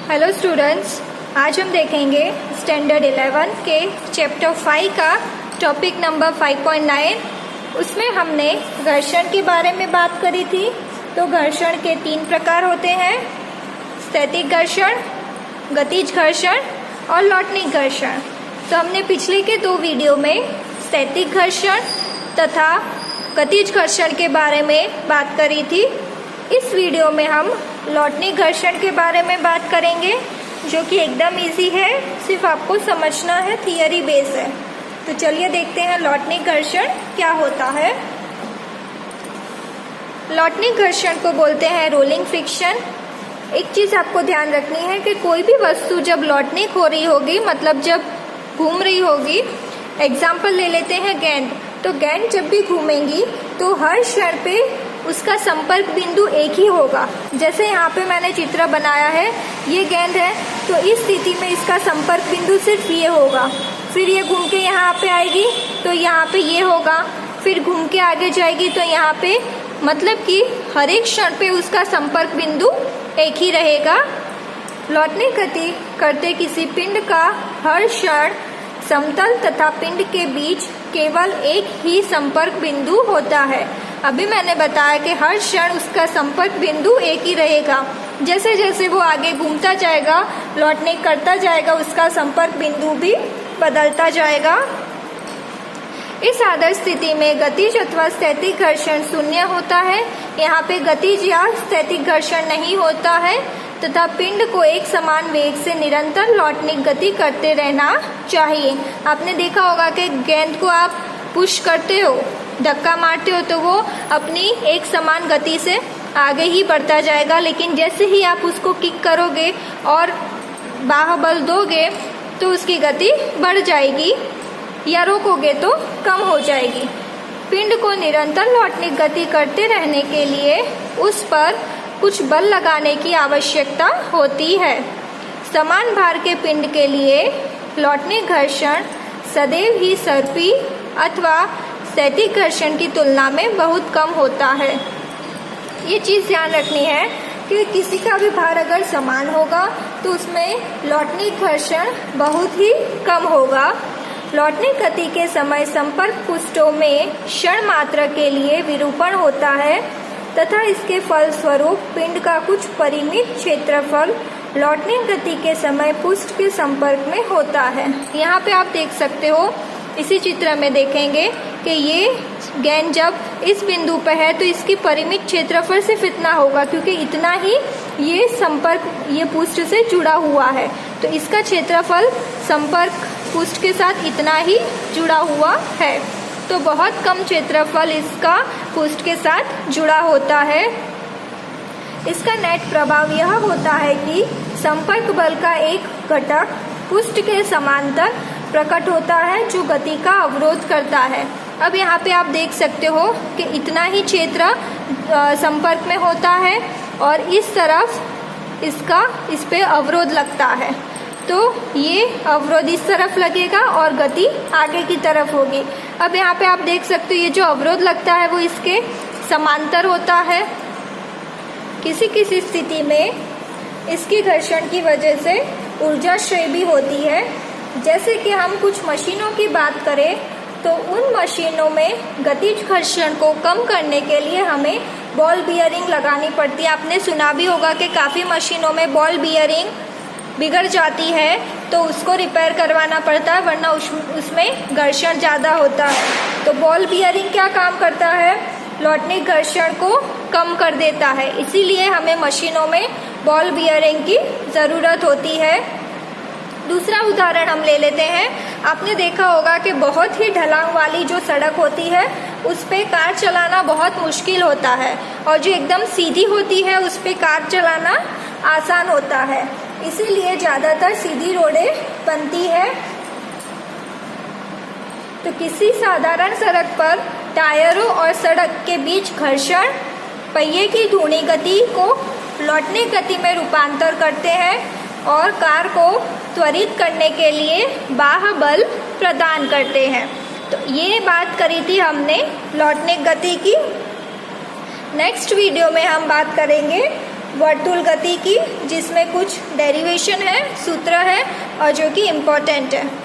Hello students, आज हम देखेंगे स्टैंडर्ड 11 के चैप्टर 5 का टॉपिक नंबर 5.9। उसमें हमने घर्षण के बारे में बात करी थी। तो घर्षण के 3 प्रकार होते हैं, स्थैतिक घर्षण, गतिज घर्षण और लौटनिक घर्षण। तो हमने पिछले के 2 वीडियो में स्थैतिक घर्षण तथा गतिज घर्षण के बारे में बात करी थी। इस वीडियो में हम लौटनिक घर्षण के बारे में बात करेंगे, जो कि एकदम इजी है, सिर्फ आपको समझना है, थियरी बेस है। तो चलिए देखते हैं लौटनिक घर्षण क्या होता है। लौटनिक घर्षण को बोलते हैं रोलिंग फ्रिक्शन। एक चीज़ आपको ध्यान रखनी है कि कोई भी वस्तु जब लौटनिक हो रही होगी, मतलब जब घूम रही होगी, एग्जाम्पल ले लेते हैं गेंद। तो गेंद जब भी घूमेंगी तो हर क्षण पे उसका संपर्क बिंदु एक ही होगा। जैसे यहाँ पे मैंने चित्र बनाया है, ये गेंद है, तो इस स्थिति में इसका संपर्क बिंदु सिर्फ ये होगा। फिर ये घूम के यहाँ पे आएगी तो यहाँ पे ये होगा, फिर घूम के आगे जाएगी तो यहाँ पे, मतलब कि हर एक क्षण पे उसका संपर्क बिंदु एक ही रहेगा। लौटनिक गति करते किसी पिंड का हर क्षण समतल तथा पिंड के बीच केवल एक ही संपर्क बिंदु होता है। अभी मैंने बताया कि हर क्षण उसका संपर्क बिंदु एक ही रहेगा। जैसे जैसे वो आगे घूमता जाएगा, लौटनिक करता जाएगा, उसका संपर्क बिंदु भी बदलता जाएगा। इस आदर्श स्थिति में गतिज अथवा स्थैतिक घर्षण शून्य होता है। यहाँ पे गतिज या स्थैतिक घर्षण नहीं होता है तथा पिंड को एक समान वेग से निरंतर लौटनिक गति करते रहना चाहिए। आपने देखा होगा कि गेंद को आप पुश करते हो, धक्का मारते हो, तो वो अपनी एक समान गति से आगे ही बढ़ता जाएगा। लेकिन जैसे ही आप उसको किक करोगे और बाहुबल दोगे तो उसकी गति बढ़ जाएगी, या रोकोगे तो कम हो जाएगी। पिंड को निरंतर लौटनिक गति करते रहने के लिए उस पर कुछ बल लगाने की आवश्यकता होती है। समान भार के पिंड के लिए लौटनिक घर्षण सदैव ही सर्पी अथवा स्थैतिक घर्षण की तुलना में बहुत कम होता है। ये चीज़ ध्यान रखनी है कि किसी का भी भार अगर समान होगा तो उसमें लौटनिक घर्षण बहुत ही कम होगा। लौटनिक गति के समय संपर्क पुष्ठों में क्षण मात्र के लिए विरूपण होता है तथा इसके फलस्वरूप पिंड का कुछ परिमित क्षेत्रफल लौटनिक गति के समय पुष्ठ के संपर्क में होता है। यहाँ पे आप देख सकते हो, इसी चित्र में देखेंगे कि ये गेंद जब इस बिंदु पर है तो इसकी परिमित क्षेत्रफल सिर्फ इतना होगा, क्योंकि इतना ही ये संपर्क ये पुष्ठ से जुड़ा हुआ है। तो इसका क्षेत्रफल संपर्क पुष्ठ के साथ इतना ही जुड़ा हुआ है। तो बहुत कम क्षेत्रफल इसका पुष्ठ के साथ जुड़ा होता है। इसका नेट प्रभाव यह होता है कि संपर्क बल का एक घटक पुष्ठ के समांतर प्रकट होता है, जो गति का अवरोध करता है। अब यहाँ पे आप देख सकते हो कि इतना ही क्षेत्र संपर्क में होता है और इस तरफ इस पे अवरोध लगता है। तो ये अवरोध इस तरफ लगेगा और गति आगे की तरफ होगी। अब यहाँ पे आप देख सकते हो, ये जो अवरोध लगता है वो इसके समांतर होता है। किसी किसी स्थिति में इसकी घर्षण की वजह से ऊर्जा क्षय भी होती है। जैसे कि हम कुछ मशीनों की बात करें तो उन मशीनों में गतिज घर्षण को कम करने के लिए हमें बॉल बियरिंग लगानी पड़ती है। आपने सुना भी होगा कि काफ़ी मशीनों में बॉल बियरिंग बिगड़ जाती है तो उसको रिपेयर करवाना पड़ता है, वरना उसमें घर्षण ज़्यादा होता है। तो बॉल बियरिंग क्या काम करता है? लौटनिक घर्षण को कम कर देता है। इसीलिए हमें मशीनों में बॉल बियरिंग की ज़रूरत होती है। दूसरा उदाहरण हम ले लेते हैं। आपने देखा होगा कि बहुत ही ढलान वाली जो सड़क होती है उस पे कार चलाना बहुत मुश्किल होता है, और जो एकदम सीधी होती है उस पे कार चलाना आसान होता है। इसीलिए ज़्यादातर सीधी रोडें बनती है। तो किसी साधारण सड़क पर टायरों और सड़क के बीच घर्षण पहिए की धुनी गति को लौटनिक गति में रूपांतर करते हैं और कार को त्वरित करने के लिए बाह्य प्रदान करते हैं। तो ये बात करी थी हमने लौटनिक गति की। नेक्स्ट वीडियो में हम बात करेंगे वर्तुल गति की, जिसमें कुछ डेरिवेशन है, सूत्र है और जो कि इम्पोर्टेंट है।